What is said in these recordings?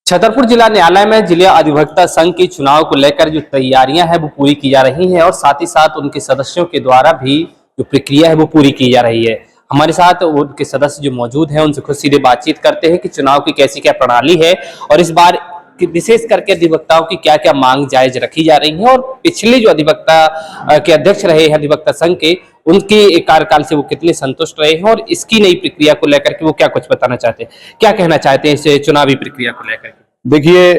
छतरपुर जिला न्यायालय में जिला अधिवक्ता संघ के चुनाव को लेकर जो तैयारियां हैं वो पूरी की जा रही हैं और साथ ही साथ उनके सदस्यों के द्वारा भी जो प्रक्रिया है वो पूरी की जा रही है। हमारे साथ उनके सदस्य जो मौजूद हैं उनसे खुद सीधे बातचीत करते हैं कि चुनाव की कैसी क्या प्रणाली है और इस बार विशेष करके अधिवक्ताओं की क्या क्या मांग जायज रखी जा रही है और पिछले जो अधिवक्ता के अध्यक्ष रहे हैं अधिवक्ता संघ के उनके कार्यकाल से वो कितने संतुष्ट रहे हैं और इसकी नई प्रक्रिया को लेकर के वो क्या कुछ बताना चाहते हैं, क्या कहना चाहते हैं इस चुनावी प्रक्रिया को लेकर के। देखिए,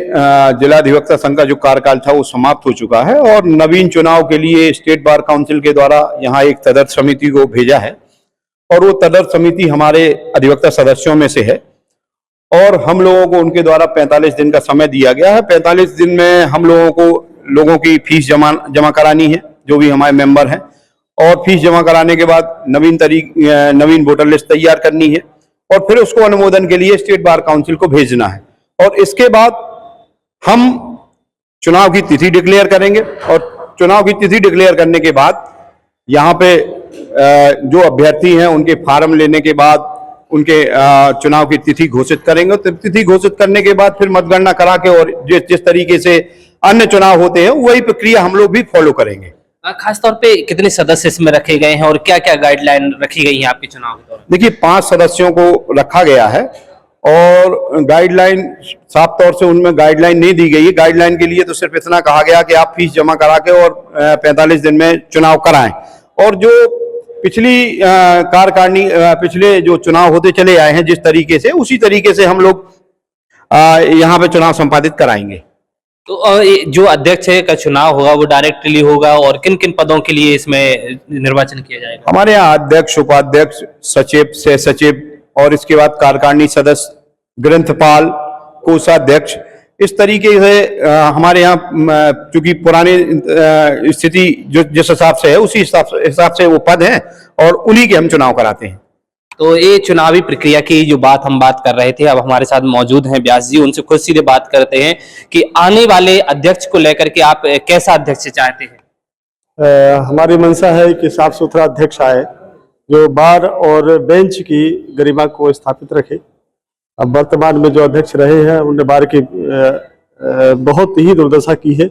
जिला अधिवक्ता संघ का जो कार्यकाल था वो समाप्त हो चुका है और नवीन चुनाव के लिए स्टेट बार काउंसिल के द्वारा यहाँ एक तदर्थ समिति को भेजा है और वो तदर्थ समिति हमारे अधिवक्ता सदस्यों में से है और हम लोगों को उनके द्वारा 45 दिन का समय दिया गया है। 45 दिन में हम लोगों की फीस जमा करानी है, जो भी हमारे मेंबर हैं, और फीस जमा कराने के बाद नवीन वोटर लिस्ट तैयार करनी है और फिर उसको अनुमोदन के लिए स्टेट बार काउंसिल को भेजना है और इसके बाद हम चुनाव की तिथि डिक्लेयर करेंगे और चुनाव की तिथि डिक्लेयर करने के बाद यहाँ पे जो अभ्यर्थी हैं उनके फार्म लेने के बाद उनके चुनाव की तिथि घोषित करेंगे। तो तिथि घोषित करने के बाद फिर मतगणना करा के और जिस तरीके से अन्य चुनाव होते हैं वही प्रक्रिया हम लोग भी फॉलो करेंगे। खासतौर पे कितने सदस्य इसमें रखे गए हैं और क्या क्या गाइडलाइन रखी गई है आपके चुनाव के दौरान? देखिए, 5 सदस्यों को रखा गया है और गाइडलाइन साफ तौर से उनमें गाइडलाइन नहीं दी गई है। गाइडलाइन के लिए तो सिर्फ इतना कहा गया कि आप फीस जमा करा के और 45 दिन में चुनाव कराएं और जो पिछली कार्यकारिणी पिछले जो चुनाव होते चले आए हैं जिस तरीके से उसी तरीके से हम लोग यहाँ पे चुनाव संपादित कराएंगे। तो जो अध्यक्ष का चुनाव होगा वो डायरेक्टली होगा और किन किन पदों के लिए इसमें निर्वाचन किया जाएगा? हमारे यहाँ अध्यक्ष, उपाध्यक्ष, सचिव, सह सचिव और इसके बाद कार्यकारिणी सदस्य, ग्रंथपाल, कोषाध्यक्ष, इस तरीके से हमारे यहाँ चूंकि पुरानी स्थिति जो जिस हिसाब से है उसी हिसाब से वो पद हैं और उन्हीं के हम चुनाव कराते हैं। तो ये चुनावी प्रक्रिया की जो बात कर रहे थे, अब हमारे साथ मौजूद हैं व्यास जी, उनसे खुद सीधे बात करते हैं कि आने वाले अध्यक्ष को लेकर के आप कैसा अध्यक्ष चाहते हैं? हमारी मंशा है कि साफ सुथरा अध्यक्ष आए जो बार और बेंच की गरिमा को स्थापित रखे। अब वर्तमान में जो अध्यक्ष रहे हैं उन्होंने बार की बहुत ही दुर्दशा की है,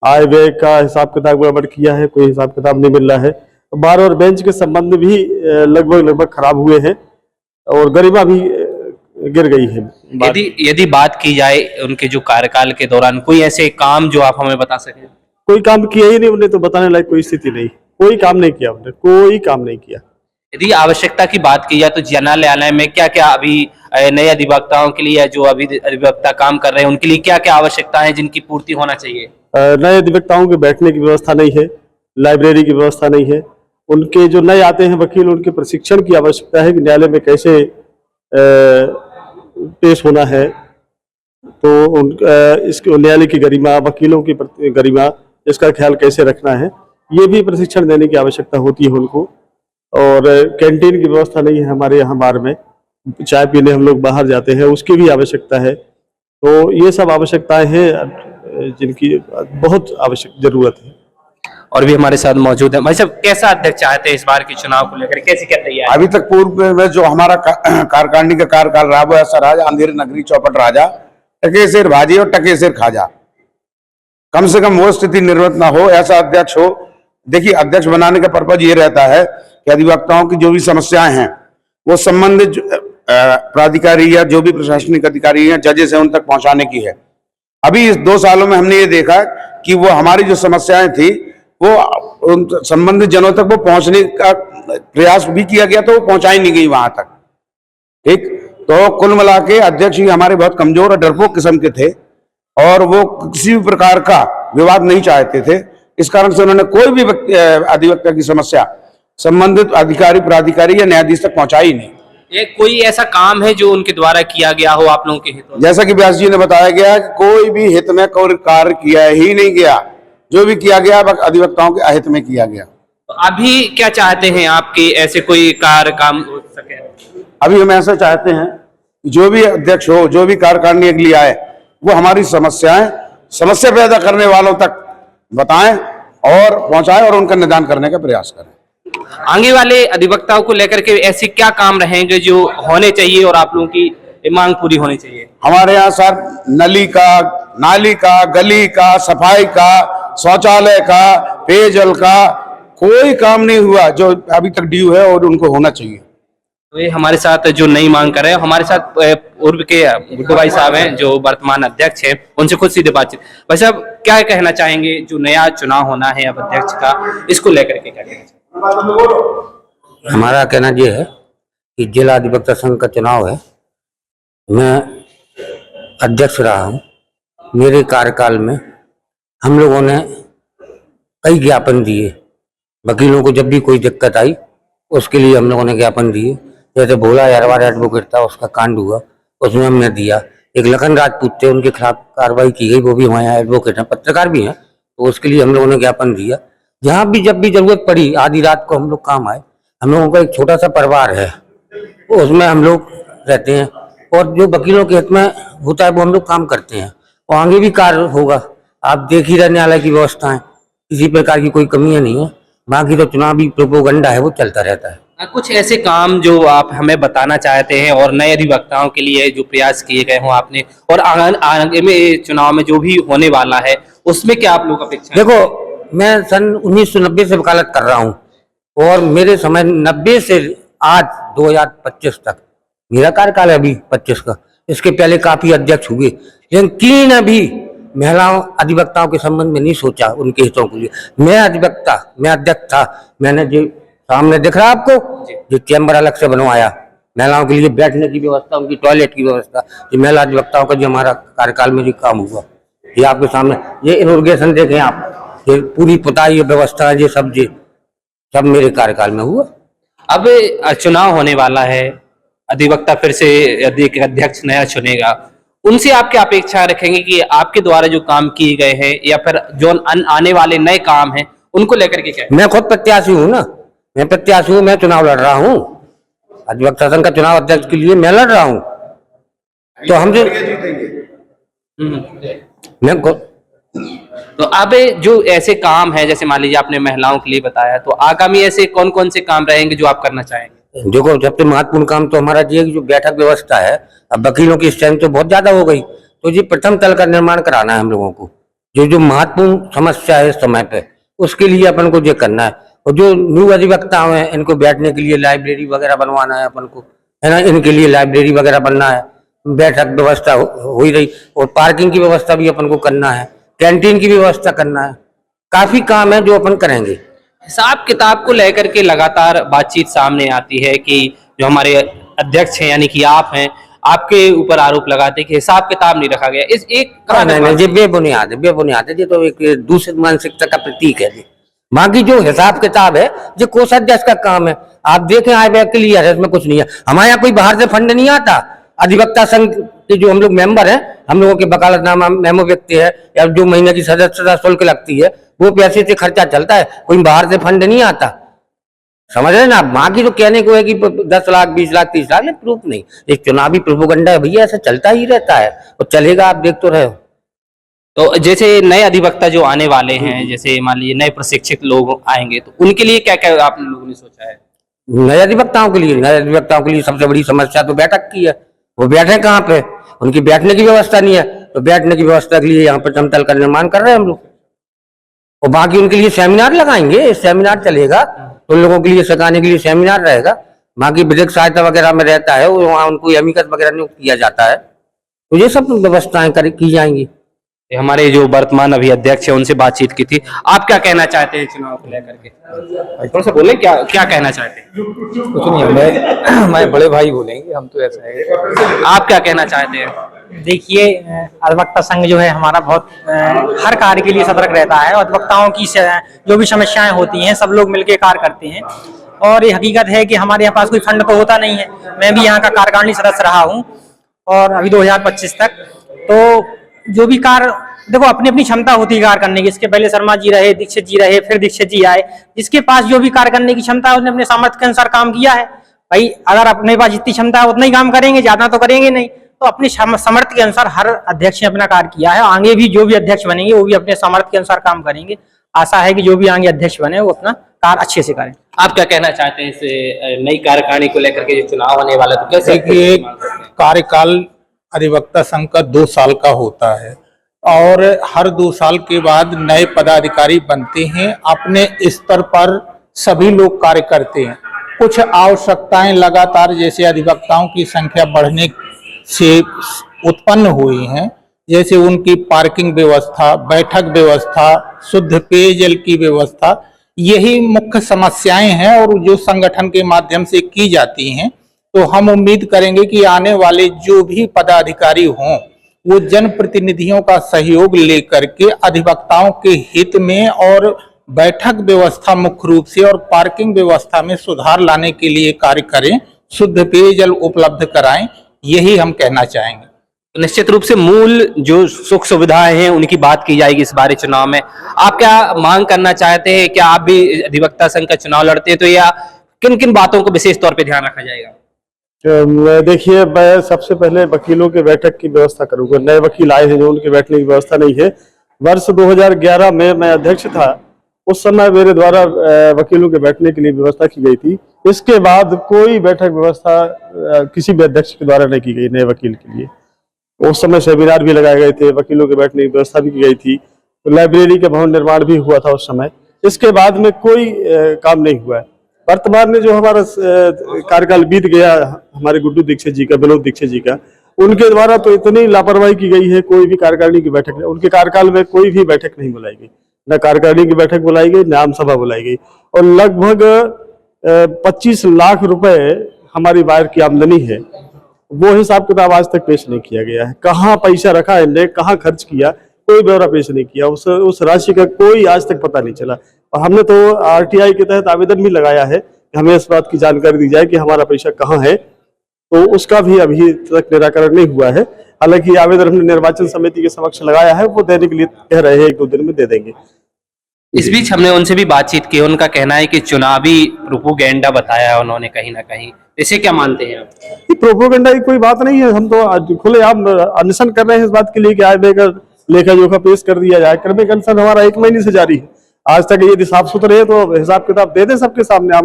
आय व्यय का हिसाब किताब गड़बड़ किया है, कोई हिसाब किताब नहीं मिल रहा है। बार और बेंच के संबंध भी लगभग खराब हुए हैं और गरिमा भी गिर गई है। यदि बात की जाए उनके जो कार्यकाल के दौरान कोई ऐसे काम जो आप हमें बता सकें? कोई काम किया ही नहीं, उन्हें तो बताने लायक कोई स्थिति नहीं, कोई काम नहीं किया उन्होंने, कोई काम नहीं किया। यदि आवश्यकता की बात की जाए तो जिला न्यायालय में क्या क्या अभी नए अधिवक्ताओं के लिए जो अभी अधिवक्ता काम कर रहे हैं उनके लिए क्या क्या आवश्यकता है जिनकी पूर्ति होना चाहिए? नए अधिवक्ताओं के बैठने की व्यवस्था नहीं है, लाइब्रेरी की व्यवस्था नहीं है, उनके जो नए आते हैं वकील उनके प्रशिक्षण की आवश्यकता है कि न्यायालय में कैसे पेश होना है, तो इसको न्यायालय की गरिमा, वकीलों की गरिमा, इसका ख्याल कैसे रखना है, ये भी प्रशिक्षण देने की आवश्यकता होती है उनको। और कैंटीन की व्यवस्था नहीं है हमारे यहाँ बार में, चाय पीने हम लोग बाहर जाते हैं, उसकी भी आवश्यकता है। तो ये सब आवश्यकताएं हैं जिनकी बहुत आवश्यक जरूरत है। और भी हमारे साथ मौजूद है। भाई साहब, कैसा अध्यक्ष चाहते हैं इस बार के चुनाव को लेकर, कैसी क्या तैयारी? अभी तक पूर्व में जो हमारा कार्यकारिणी का कार्यकाल रहा वो ऐसा रहा, अंधेर नगरी चौपट राजा, टके सिर भाजी और टके सिर खाजा, कम से कम वो स्थिति निर्मित ना हो, ऐसा अध्यक्ष हो। देखिए, अध्यक्ष बनाने का पर्पज ये रहता है कि अधिवक्ताओं की जो भी समस्याएं हैं वो संबंधित प्राधिकारी या जो भी प्रशासनिक अधिकारी या जजेस हैं उन तक पहुंचाने की है। अभी इस 2 सालों में हमने ये देखा कि वो हमारी जो समस्याएं थी वो उन संबंधित जनों तक वो पहुंचने का प्रयास भी किया गया तो वो पहुंचाई नहीं गई वहां तक। ठीक, तो कुल मिला के अध्यक्ष ही हमारे बहुत कमजोर और डरपोक किस्म के थे और वो किसी भी प्रकार का विवाद नहीं चाहते थे। इस कारण से उन्होंने कोई भी अधिवक्ता की समस्या संबंधित अधिकारी, प्राधिकारी या न्यायाधीश तक पहुंचाई नहीं। ये कोई ऐसा काम है जो उनके द्वारा किया गया हो आप लोगों के हित में? जैसा कि व्यास जी ने बताया गया कि कोई भी हित में कोई कार्य किया ही नहीं गया, जो भी किया गया अधिवक्ताओं के अहित में किया गया। तो अभी क्या चाहते हैं आपके ऐसे कोई कार्य काम हो सके? अभी हम ऐसा चाहते हैं जो भी अध्यक्ष हो, जो भी कार्यकारिणी के लिए आए, वो हमारी समस्या पैदा करने वालों तक बताएं और पहुंचाएं और उनका निदान करने का प्रयास करें। आगे वाले अधिवक्ताओं को लेकर के ऐसे क्या काम रहेंगे जो होने चाहिए और आप लोगों की ये मांग पूरी होनी चाहिए? हमारे यहाँ सर नली का, नाली का, गली का, सफाई का, शौचालय का, पेयजल का कोई काम नहीं हुआ जो अभी तक ड्यू है और उनको होना चाहिए। तो ये हमारे साथ जो नई मांग कर रहे हैं, हमारे साथ पूर्व के गुड्डू भाई साहब हैं जो वर्तमान अध्यक्ष हैं, उनसे खुद सीधे बातचीत। भाई साहब क्या कहना चाहेंगे, जो नया चुनाव होना है अब अध्यक्ष का, इसको लेकर के क्या कहना चाहेंगे? हमारा कहना यह है कि जिला अधिवक्ता संघ का चुनाव है। मैं अध्यक्ष रहा हूँ। मेरे कार्यकाल में हम लोगों ने कई ज्ञापन दिए। वकीलों को जब भी कोई दिक्कत आई उसके लिए हम लोगों ने ज्ञापन दिए। जैसे भोला यारवार एडवोकेट था, उसका कांड हुआ, उसमें हमने दिया। एक लखन राजपूत थे, उनके खिलाफ कार्रवाई की गई, वो भी हमारे यहाँ एडवोकेट हैं, पत्रकार भी हैं, तो उसके लिए हम लोगों ने ज्ञापन दिया। जहाँ भी जब भी जरूरत पड़ी आधी रात को हम लोग काम आए। हम लोगों का एक छोटा सा परिवार है, उसमें हम लोग रहते हैं और जो वकीलों के हित में होता है वो हम लोग काम करते हैं और आगे भी कार्य होगा। आप देख ही रहे न्यायालय की व्यवस्था है, किसी प्रकार की कोई कमी नहीं है। बाकी तो चुनावी प्रोपोगंडा है वो चलता रहता है। कुछ ऐसे काम जो आप हमें बताना चाहते हैं और नए अधिवक्ताओं के लिए जो प्रयास किए गए हों आपने, और आगे में चुनाव में जो भी होने वाला है उसमें क्या आप लोग अपेक्षा? देखो, मैं सन 1990 से वकालत कर रहा हूँ और मेरे समय 90 से आज 2025 तक मेरा कार्यकाल है अभी 25 का। इसके पहले काफी अध्यक्ष हुए, लेकिन किन अभी महिलाओं अधिवक्ताओं के संबंध में नहीं सोचा, उनके हितों के लिए। मैं अध्यक्ष था। मैंने जो सामने दिख रहा है आपको, जो चैम्बर अलग से बनवाया महिलाओं के लिए, बैठने की व्यवस्था, उनकी टॉयलेट की व्यवस्था, ये महिला अधिवक्ताओं का जो हमारा कार्यकाल में जो काम हुआ, ये आपके सामने, ये इनॉर्गेशन देखें आप, ये पूरी पुताई व्यवस्था, ये सब मेरे कार्यकाल में हुआ। अब चुनाव होने वाला है, अधिवक्ता फिर से अध्यक्ष नया चुनेगा, उनसे आप क्या अपेक्षा रखेंगे कि आपके द्वारा जो काम किए गए हैं या फिर जो आने वाले नए काम हैं उनको लेकर के क्या? मैं खुद प्रत्याशी हूँ ना, मैं प्रत्याशी हूँ, मैं चुनाव लड़ रहा हूँ। अधिवक्ता संघ का चुनाव अध्यक्ष के लिए मैं लड़ रहा हूँ, तो हमसे मैं तो अब जो ऐसे काम है, जैसे मान लीजिए आपने महिलाओं के लिए बताया, तो आगामी ऐसे कौन कौन से काम रहेंगे जो आप करना चाहेंगे? देखो, सबसे महत्वपूर्ण काम तो हमारा ये जो बैठक व्यवस्था है, अब वकीलों की स्ट्रेंथ तो बहुत ज्यादा हो गई, तो जी प्रथम तल का निर्माण कराना है हम लोगों को। जो महत्वपूर्ण समस्या है इस समय पे, उसके लिए अपन को ये करना है। और जो न्यू अधिवक्ता हैं, इनको बैठने के लिए लाइब्रेरी वगैरह बनवाना है अपन को, है ना, इनके लिए लाइब्रेरी वगैरह बनना है। बैठक व्यवस्था हो ही रही, और पार्किंग की व्यवस्था भी अपन को करना है, कैंटीन की व्यवस्था करना है। काफी काम है जो अपन करेंगे। हिसाब किताब को लेकर के लगातार बातचीत सामने आती है कि जो हमारे अध्यक्ष हैं यानी कि आप हैं, आपके ऊपर आरोप लगाते हैं कि हिसाब किताब नहीं रखा गया। इस एक नहीं, ये बेबुनियाद है, ये तो एक दूसरी मानसिकता का प्रतीक है। बाकी जो हिसाब किताब है, जो कोषाध्यक्ष का काम है। आप देखें आय व्यय क्लियर है, इसमें कुछ नहीं है। हमारे यहाँ कोई बाहर से फंड नहीं आता। अधिवक्ता संघ के जो हम लोग मेंबर हैं, हम लोगों के वकालतनामा मेमो व्यक्ति है या जो महीने की सदस्यता शुल्क लगती है, वो पैसे से खर्चा चलता है, कोई बाहर से फंड नहीं आता। समझ रहे ना? बाकी तो कहने को है कि 10 लाख 20 लाख 30 लाख, प्रूफ नहीं। एक चुनावी प्रोपोगंडा है भैया, ऐसा चलता ही रहता है और चलेगा, आप देख तो रहे हो। तो जैसे नए अधिवक्ता जो आने वाले हैं, जैसे मान लीजिए नए प्रशिक्षित लोग आएंगे, तो उनके लिए क्या क्या आप लोगों ने सोचा है? नए अधिवक्ताओं के लिए सबसे बड़ी समस्या तो बैठक की है। वो बैठे कहाँ पे? उनकी बैठने की व्यवस्था नहीं है, तो बैठने की व्यवस्था के लिए यहाँ पर समतल का निर्माण कर रहे हैं हम लोग। और बाकी उनके लिए सेमिनार लगाएंगे, सेमिनार चलेगा, तो उन लोगों के लिए सिखाने के लिए सेमिनार रहेगा। बाकी विधिक सहायता वगैरह में रहता है, वहाँ उनको अमिकस वगैरह नियुक्त किया जाता है, तो ये सब व्यवस्थाएं की जाएंगी। हमारे जो वर्तमान अभी अध्यक्ष है उनसे बातचीत की थी। आप क्या कहना चाहते हैं चुनाव को लेकर के? थोड़ा सा बोले, क्या क्या कहना चाहते हैं? कुछ नहीं, मैं बड़े भाई बोलेंगे, हम तो ऐसा है। आप क्या कहना चाहते हैं? देखिए, अधिवक्ता संघ जो है हमारा बहुत हर कार्य के लिए सतर्क रहता है। अधिवक्ताओं की जो भी समस्याएं होती हैं, सब लोग मिलकर कार्य करते हैं। और ये हकीकत है कि हमारे यहाँ पास कोई फंड तो होता नहीं है। मैं भी यहाँ का कार्यकारिणी सदस्य रहा हूँ और अभी 2025 तक, तो जो भी कार्य, देखो अपनी अपनी क्षमता होती है कार्य करने की। इसके पहले शर्मा जी रहे, दीक्षित जी रहे, फिर दीक्षित जी आए। जिसके पास जो भी कार्य करने की क्षमता है उसने अपने सामर्थ्य के अनुसार काम किया है। भाई अगर अपने पास जितनी क्षमता है उतना ही काम करेंगे, ज्यादा तो करेंगे नहीं। तो अपने सामर्थ्य के अनुसार हर अध्यक्ष ने अपना कार्य किया है। आगे भी जो भी अध्यक्ष बनेंगे वो भी अपने सामर्थ्य के अनुसार काम करेंगे। आशा है कि जो भी आगे अध्यक्ष बने वो अपना कार्य अच्छे से करें। आप क्या कहना चाहते हैं इस नई कार्यकारिणी को लेकर के जो चुनाव होने वाला है, तो कैसे देखिए, कार्यकाल अधिवक्ता संघ का 2 साल का होता है और हर 2 साल के बाद नए पदाधिकारी बनते हैं। अपने स्तर पर सभी लोग कार्य करते हैं। कुछ आवश्यकताएं लगातार जैसे अधिवक्ताओं की संख्या बढ़ने से उत्पन्न हुई हैं, जैसे उनकी पार्किंग व्यवस्था, बैठक व्यवस्था, शुद्ध पेयजल की व्यवस्था, यही मुख्य समस्याएं हैं और जो संगठन के माध्यम से की जाती हैं। तो हम उम्मीद करेंगे कि आने वाले जो भी पदाधिकारी हों वो जनप्रतिनिधियों का सहयोग लेकर के अधिवक्ताओं के हित में और बैठक व्यवस्था मुख्य रूप से और पार्किंग व्यवस्था में सुधार लाने के लिए कार्य करें, शुद्ध पेयजल उपलब्ध कराएं, यही हम कहना चाहेंगे। निश्चित रूप से मूल जो सुख सुविधाएं हैं उनकी बात की जाएगी इस बार चुनाव में। आप क्या मांग करना चाहते हैं? क्या आप भी अधिवक्ता संघ का चुनाव लड़ते हैं तो या किन किन बातों को विशेष तौर पे ध्यान रखा जाएगा? देखिए, मैं सबसे पहले वकीलों के बैठक की व्यवस्था करूंगा। नए वकील आए हैं जो उनके बैठने की व्यवस्था नहीं है। वर्ष 2011 में मैं अध्यक्ष था, उस समय मेरे द्वारा वकीलों के बैठने के लिए व्यवस्था की गई थी। इसके बाद कोई बैठक व्यवस्था किसी भी अध्यक्ष के द्वारा नहीं की गई नए वकील के लिए। उस समय सेमिनार भी लगाए गए थे, वकीलों के बैठने की व्यवस्था भी की गई थी, लाइब्रेरी का भवन निर्माण भी हुआ था उस समय। इसके बाद में कोई काम नहीं हुआ है। वर्तमान में जो हमारा कार्यकाल बीत गया हमारे गुड्डू दीक्षित जी का, विनोद दीक्षित जी का, उनके द्वारा तो इतनी लापरवाही की गई है, कोई भी कार्यकारिणी की बैठक, उनके कार्यकाल में कोई भी बैठक नहीं बुलाई गई, न कार्यकारिणी की बैठक बुलाई गई, न आम सभा बुलाई गई। और लगभग 25 लाख रुपए हमारी वायर की आमदनी है, वो हिसाब किताब आज तक पेश नहीं किया गया है। कहाँ पैसा रखा है इनने, कहाँ खर्च किया, कोई ब्यौरा पेश नहीं किया। उस राशि का कोई आज तक पता नहीं चला। और हमने तो आरटीआई के तहत आवेदन भी लगाया है कि हमें इस बात की जानकारी दी जाए कि हमारा पैसा कहाँ है, तो उसका भी अभी तक निराकरण नहीं हुआ है। हालांकि आवेदन हमने निर्वाचन समिति के समक्ष लगाया है, वो देने के लिए कह रहे हैं 1-2 दिन में दे देंगे। इस बीच हमने उनसे भी बातचीत की, उनका कहना है कि चुनावी प्रोपोगेंडा बताया है उन्होंने कहीं ना कहीं। इसे क्या मानते हैं आप? प्रोपोगेंडा की कोई बात नहीं है। हम तो आज खुलेआम अनशन कर रहे हैं इस बात के लिए कि आय लेखा जोखा पेश कर दिया जाए। क्रमिक अनशन हमारा 1 महीने से जारी है। आज तक यदि साफ सुथरे है तो हिसाब किताब दे दे सबके सामने,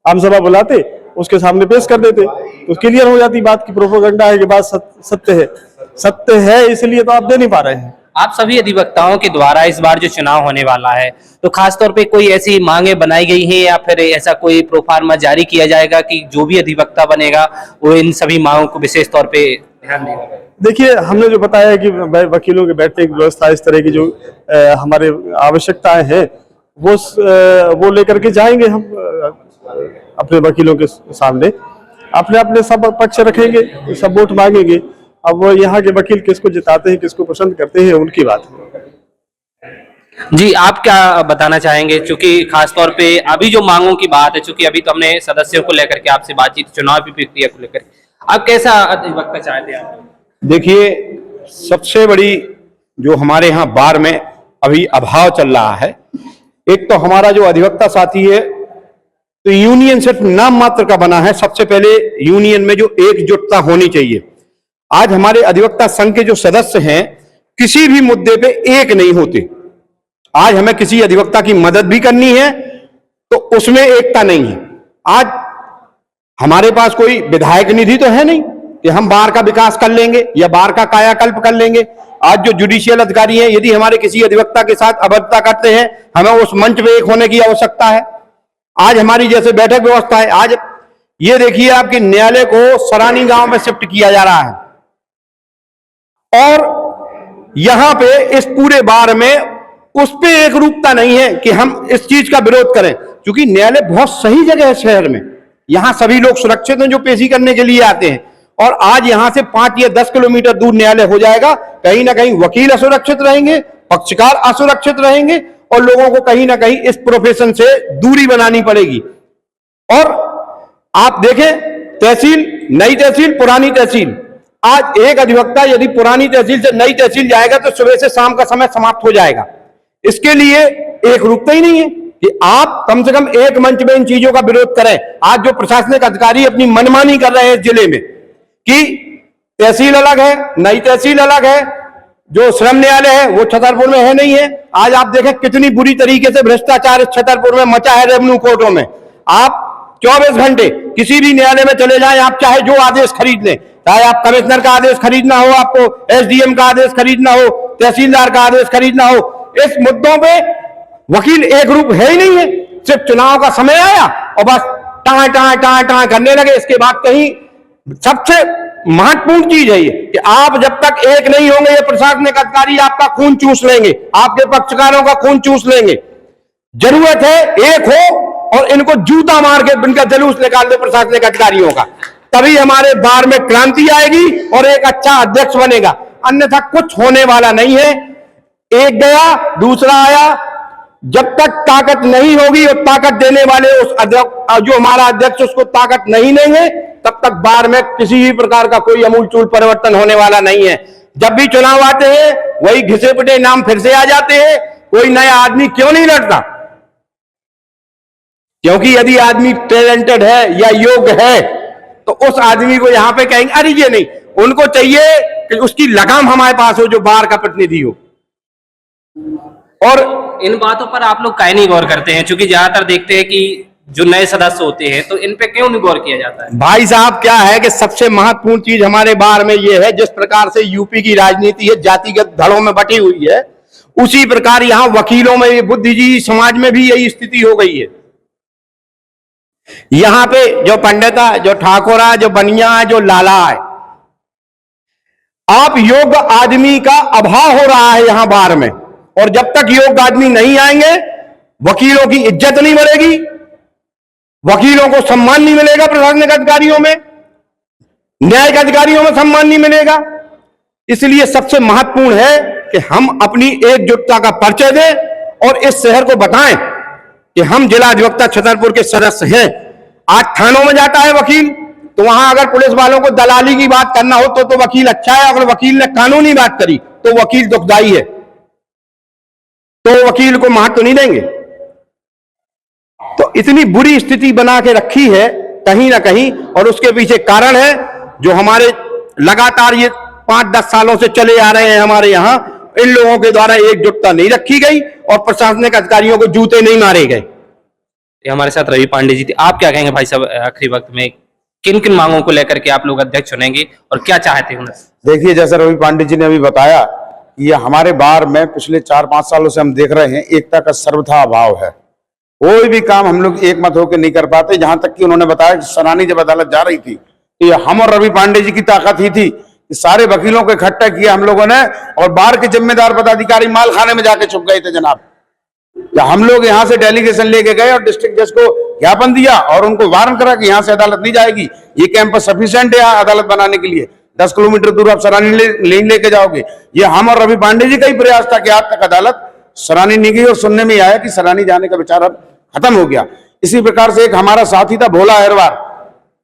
आम सभा बुलाते, उसके सामने पेश कर देते तो क्लियर हो जाती बात की प्रोपोगेंडा है कि बात सत्य है, इसलिए तो आप दे नहीं पा रहे हैं। आप सभी अधिवक्ताओं के द्वारा इस बार जो चुनाव होने वाला है तो खासतौर पे कोई ऐसी मांगे बनाई गई है या फिर ऐसा कोई प्रोफार्मा जारी किया जाएगा कि जो भी अधिवक्ता बनेगा वो इन सभी मांगों को विशेष तौर पे ध्यान देगा? देखिए, हमने जो बताया है कि वकीलों के बैठने की व्यवस्था, इस तरह की जो हमारे आवश्यकताएं हैं वो लेकर के जाएंगे हम अपने वकीलों के सामने, अपने अपने सब पक्ष रखेंगे, सब वोट मांगेंगे। अब वो यहाँ के वकील किसको जिताते हैं, किसको पसंद करते हैं, उनकी बात है। जी, आप क्या बताना चाहेंगे? चूंकि खासतौर पे अभी जो मांगों की बात है, चूंकि अभी तो हमने सदस्यों को लेकर के आपसे बातचीत, चुनाव की प्रक्रिया को लेकर, आप कैसा अधिवक्ता चाहते हैं? आप देखिए, सबसे बड़ी जो हमारे यहाँ बार में अभी अभाव चल रहा है, एक तो हमारा जो अधिवक्ता साथी है तो यूनियन सिर्फ नाम मात्र का बना है। सबसे पहले यूनियन में जो एकजुटता होनी चाहिए। आज हमारे अधिवक्ता संघ के जो सदस्य हैं किसी भी मुद्दे पे एक नहीं होते। आज हमें किसी अधिवक्ता की मदद भी करनी है तो उसमें एकता नहीं है। आज हमारे पास कोई विधायक निधि तो है नहीं कि हम बार का विकास कर लेंगे या बार का कायाकल्प कर लेंगे। आज जो जुडिशियल अधिकारी हैं, यदि हमारे किसी अधिवक्ता के साथ अभद्रता करते हैं, हमें उस मंच पे एक होने की आवश्यकता है। आज हमारी जैसे बैठक व्यवस्था है, आज ये देखिए आपके न्यायालय को सरानी गांव में शिफ्ट किया जा रहा है और यहां पे इस पूरे बार में उस पे एक रूपता नहीं है कि हम इस चीज का विरोध करें, क्योंकि न्यायालय बहुत सही जगह है शहर में। यहां सभी लोग सुरक्षित हैं जो पेशी करने के लिए आते हैं। और आज यहां से 5 या 10 किलोमीटर दूर न्यायालय हो जाएगा। कहीं ना कहीं वकील असुरक्षित रहेंगे, पक्षकार असुरक्षित रहेंगे और लोगों को कहीं ना कहीं इस प्रोफेशन से दूरी बनानी पड़ेगी। और आप देखें, तहसील, नई तहसील, पुरानी तहसील, आज एक अधिवक्ता यदि पुरानी तहसील से नई तहसील जाएगा तो सुबह से शाम का समय समाप्त हो जाएगा। इसके लिए एक रूपता ही नहीं है कि आप कम से कम एक मंच में इन चीजों का विरोध करें। आज जो प्रशासनिक अधिकारी अपनी मनमानी कर रहे हैं जिले में कि तहसील अलग है, नई तहसील अलग है, जो श्रम न्यायालय है वो छतरपुर में है नहीं है। आज आप देखें कितनी बुरी तरीके से भ्रष्टाचार इस छतरपुर में मचा है रेवेन्यू कोर्टों में। आप 24 घंटे किसी भी न्यायालय में चले जाएं, आप चाहे जो आदेश खरीद लें, चाहे आप कमिश्नर का आदेश खरीदना हो, आपको एसडीएम का आदेश खरीदना हो, तहसीलदार का आदेश खरीदना हो, इस मुद्दों पे वकील एक रूप है ही नहीं है। सिर्फ चुनाव का समय आया और बस टाँ करने लगे। इसके बाद कहीं सबसे महत्वपूर्ण चीज है ये कि आप जब तक एक नहीं होंगे, ये प्रशासनिक अधिकारी आपका खून चूस लेंगे, आपके पक्षकारों का खून चूस लेंगे। जरूरत है एक हो और इनको जूता मार के इनका जलूस निकाल दे प्रशासनिक अधिकारियों का, तभी हमारे बार में क्रांति आएगी और एक अच्छा अध्यक्ष बनेगा, अन्यथा कुछ होने वाला नहीं है। एक गया दूसरा आया। जब तक ताकत नहीं होगी और ताकत देने वाले उस अध्यक्ष, जो हमारा अध्यक्ष उसको ताकत नहीं देंगे, तब तक बार में किसी भी प्रकार का कोई अमूलचूल परिवर्तन होने वाला नहीं है। जब भी चुनाव आते हैं वही घिसे पिटे नाम फिर से आ जाते हैं। कोई नया आदमी क्यों नहीं लड़ता? क्योंकि यदि आदमी टैलेंटेड है या योग्य है तो उस आदमी को यहां पे कहेंगे अरे ये नहीं, उनको चाहिए कि उसकी लगाम हमारे पास हो, जो बार का प्रतिनिधि हो। और इन बातों पर आप लोग काहे नहीं गौर करते हैं? क्योंकि ज्यादातर देखते हैं कि जो नए सदस्य होते हैं तो इन पे क्यों नहीं गौर किया जाता है? भाई साहब क्या है कि सबसे महत्वपूर्ण चीज हमारे बार में ये है, जिस प्रकार से यूपी की राजनीति है जातिगत धड़ों में बटी हुई है, उसी प्रकार यहां वकीलों में, बुद्धिजीवी समाज में भी यही स्थिति हो गई है। यहां पे जो पंडित है, जो ठाकुर है, जो बनिया है, जो लाला है, आप योग्य आदमी का अभाव हो रहा है यहां बार में। और जब तक योग्य आदमी नहीं आएंगे, वकीलों की इज्जत नहीं बढ़ेगी, वकीलों को सम्मान नहीं मिलेगा, प्रशासनिक अधिकारियों में, न्यायिक अधिकारियों में सम्मान नहीं मिलेगा। इसलिए सबसे महत्वपूर्ण है कि हम अपनी एकजुटता का परिचय दें और इस शहर को बताएं कि हम जिला अधिवक्ता छतरपुर के सदस्य हैं। आज थानों में जाता है वकील, तो वहां अगर पुलिस वालों को दलाली की बात करना हो तो वकील अच्छा है, अगर वकील ने कानूनी बात करी तो वकील दुखदाई है, तो वकील को महत्व नहीं देंगे। तो इतनी बुरी स्थिति बना के रखी है कहीं ना कहीं, और उसके पीछे कारण है जो हमारे लगातार ये 5-10 सालों से चले आ रहे हैं हमारे यहाँ, इन लोगों के द्वारा एकजुटता नहीं रखी गई और प्रशासनिक अधिकारियों को जूते नहीं मारे गए। हमारे साथ रवि पांडे जी थे। आप क्या कहेंगे भाई साहब, आखिरी वक्त में किन किन मांगों को लेकर के आप लोग अध्यक्ष चुनेंगे और क्या चाहते हैं? देखिए, जैसा रवि पांडे जी ने अभी बताया, ये हमारे बार में पिछले 4-5 सालों से हम देख रहे हैं एकता का सर्वथा अभाव है। कोई भी काम हम लोग एक मत होकर नहीं कर पाते। जहां तक कि उन्होंने बताया कि सरानी जब अदालत जा रही थी तो ये हम और रवि पांडे जी की ताकत ही थी कि सारे वकीलों को इकट्ठा किया हम लोगों ने, और बार के जिम्मेदार पदाधिकारी माल खाने में जाके छुप गए थे जनाब। हम लोग यहाँ से डेलीगेशन लेके गए और डिस्ट्रिक्ट जज को ज्ञापन दिया और उनको वार्न करा कि यहाँ से अदालत नहीं जाएगी, ये कैंपस सफिशिएंट है अदालत बनाने के लिए, 10 किलोमीटर दूर आप सरानी लेके जाओगे। ये हम और रवि पांडे जी का ही प्रयास था कि आज तक अदालत सरानी नहीं गई, और सुनने में आया कि सरानी जाने का विचार अब खत्म हो गया। इसी प्रकार से एक हमारा साथी था भोला अहरवार,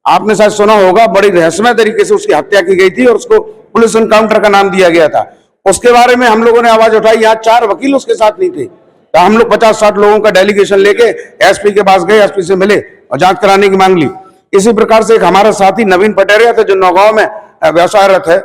आपने शायद सुना होगा, बड़ी रहस्यमय तरीके से उसकी हत्या की गई थी और उसको पुलिस एनकाउंटर का नाम दिया गया था। उसके बारे में हम लोगों ने आवाज उठाई, यहाँ 4 वकील उसके साथ नहीं थे। तो हम लोग 50-60 लोगों का डेलीगेशन लेके एसपी के पास गए, एसपी से मिले और जांच कराने की मांग ली। इसी प्रकार से एक हमारा साथी नवीन पटेरिया था जो नौगांव में व्यवसायरत है,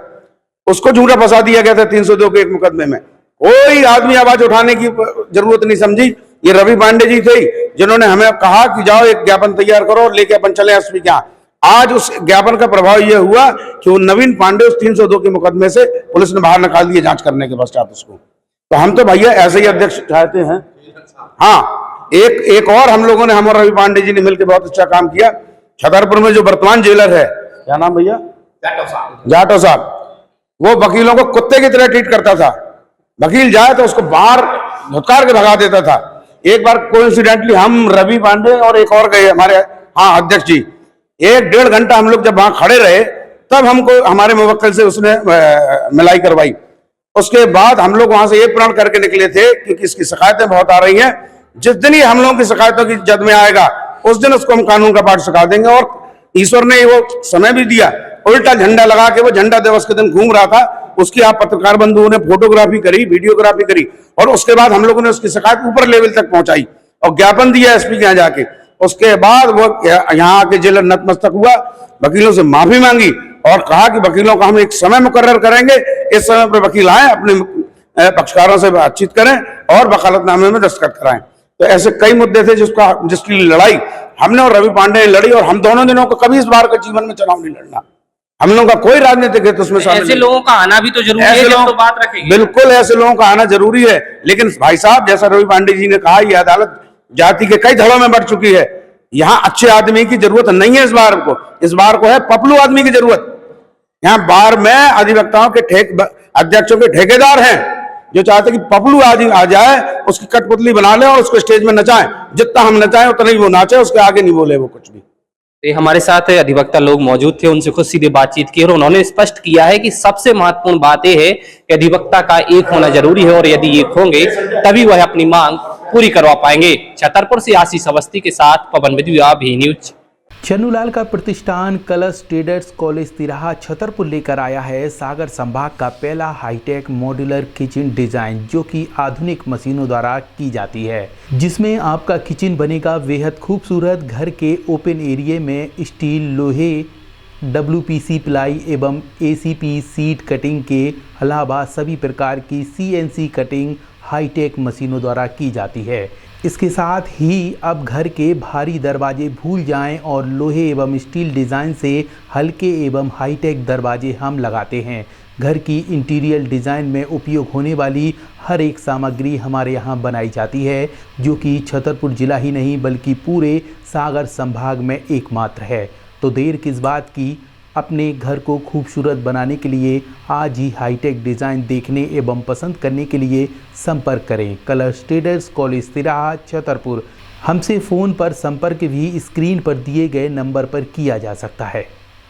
उसको झूठा फंसा दिया गया था 302 के एक मुकदमे में। कोई आदमी आवाज उठाने की जरूरत नहीं समझी। ये रवि पांडे जी थे जिन्होंने हमें कहा कि जाओ एक ज्ञापन तैयार करो और लेके अपन चले एसपी के यहाँ। आज उस ज्ञापन का प्रभाव यह हुआ कि वो नवीन पांडे उस 302 के मुकदमे से पुलिस ने बाहर निकाल दिए जांच करने के पश्चात उसको। तो हम तो भैया ऐसे ही अध्यक्ष चाहते हैं। हाँ, एक और हम लोगों ने, हम और रवि पांडे जी ने मिलकर बहुत अच्छा काम किया। छतरपुर में जो वर्तमान जेलर है, क्या नाम भैया, जाटो साहब, वो वकीलों को कुत्ते की तरह ट्रीट करता था। वकील जाए तो उसको बाहर धुतकार के भगा देता था। एक बार कोइंसिडेंटली हम, रवि पांडे और एक और गए हमारे, हाँ अध्यक्ष जी, 1-1.5 घंटा हम लोग जब वहां खड़े रहे तब हमको हमारे मुवक्किल से उसने मिलाई करवाई। उसके बाद हम लोग वहां से ये प्रण करके निकले थे क्योंकि इसकी शिकायतें बहुत आ रही हैं, जिस दिन ही हम लोगों की शिकायतों की जद में आएगा उस दिन उसको हम कानून का पाठ सिखा देंगे। और ईश्वर ने वो समय भी दिया, उल्टा झंडा लगा के वो झंडा दिवस के दिन घूम रहा था, उसकी आप पत्रकार बंधुओं ने फोटोग्राफी करी, वीडियोग्राफी करी, और उसके बाद हम लोगों ने उसकी शिकायत ऊपर लेवल तक पहुंचाई और ज्ञापन दिया एसपी के यहाँ जाके। उसके बाद वो यहाँ आके जेलर नतमस्तक हुआ, वकीलों से माफी मांगी और कहा कि वकीलों का हम एक समय मुकर्रर करेंगे, इस समय पर वकील आए, अपने पक्षकारों से बातचीत करें और वकालतनामे में दस्तखत कराएं। तो ऐसे कई मुद्दे थे जिसकी लड़ाई हमने और रवि पांडे ने लड़ी, और हम दोनों दिनों को कभी इस बार का जीवन में चुनाव नहीं लड़ना। हम लोगों का कोई राजनीतिक हित उसमें शामिल ऐसे लोगों का आना भी तो जरूरी है, जब तो बात रखेंगे। बिल्कुल ऐसे लोगों का आना जरूरी है, लेकिन भाई साहब जैसा रवि पांडे जी ने कहा, यह अदालत जाति के कई धड़ों में बढ़ चुकी है। यहाँ अच्छे आदमी की जरूरत नहीं है, इस बार को है पपलू आदमी की जरूरत। यहाँ बार में अधिवक्ताओं के अध्यक्षों के ठेकेदार हैं जो चाहते कि पपलू आदमी आ जाए, उसकी कठपुतली बना ले और उसको स्टेज में नचाएं। जितना हम नचाएं उतना ही वो नाचे, उसके आगे नहीं बोले वो कुछ भी। ये हमारे साथ अधिवक्ता लोग मौजूद थे, उनसे खुद सीधे बातचीत की और उन्होंने स्पष्ट किया है कि सबसे महत्वपूर्ण बात यह है कि अधिवक्ता का एक होना जरूरी है और यदि एक होंगे तभी वह अपनी मांग पूरी करवा पाएंगे। छतरपुर से आशीष अवस्थी के साथ पवन विद्या, भी न्यूज। चन्नूलाल का प्रतिष्ठान कलश ट्रेडर्स कॉलेज तिराहा छतरपुर लेकर आया है सागर संभाग का पहला हाईटेक मॉड्यूलर किचन डिजाइन, जो कि आधुनिक मशीनों द्वारा की जाती है, जिसमें आपका किचन बनेगा बेहद खूबसूरत। घर के ओपन एरिया में स्टील, लोहे, WPC प्लाई एवं ACP सीट कटिंग के अलावा सभी प्रकार की CNC कटिंग हाईटेक मशीनों द्वारा की जाती है। इसके साथ ही अब घर के भारी दरवाजे भूल जाएं और लोहे एवं स्टील डिज़ाइन से हल्के एवं हाईटेक दरवाजे हम लगाते हैं। घर की इंटीरियर डिज़ाइन में उपयोग होने वाली हर एक सामग्री हमारे यहाँ बनाई जाती है, जो कि छतरपुर जिला ही नहीं बल्कि पूरे सागर संभाग में एकमात्र है। तो देर किस बात की, अपने घर को खूबसूरत बनाने के लिए आज ही हाईटेक डिज़ाइन देखने एवं पसंद करने के लिए संपर्क करें। कलश ट्रेडर्स कॉलेज तिराहा छतरपुर। हमसे फ़ोन पर संपर्क भी स्क्रीन पर दिए गए नंबर पर किया जा सकता है।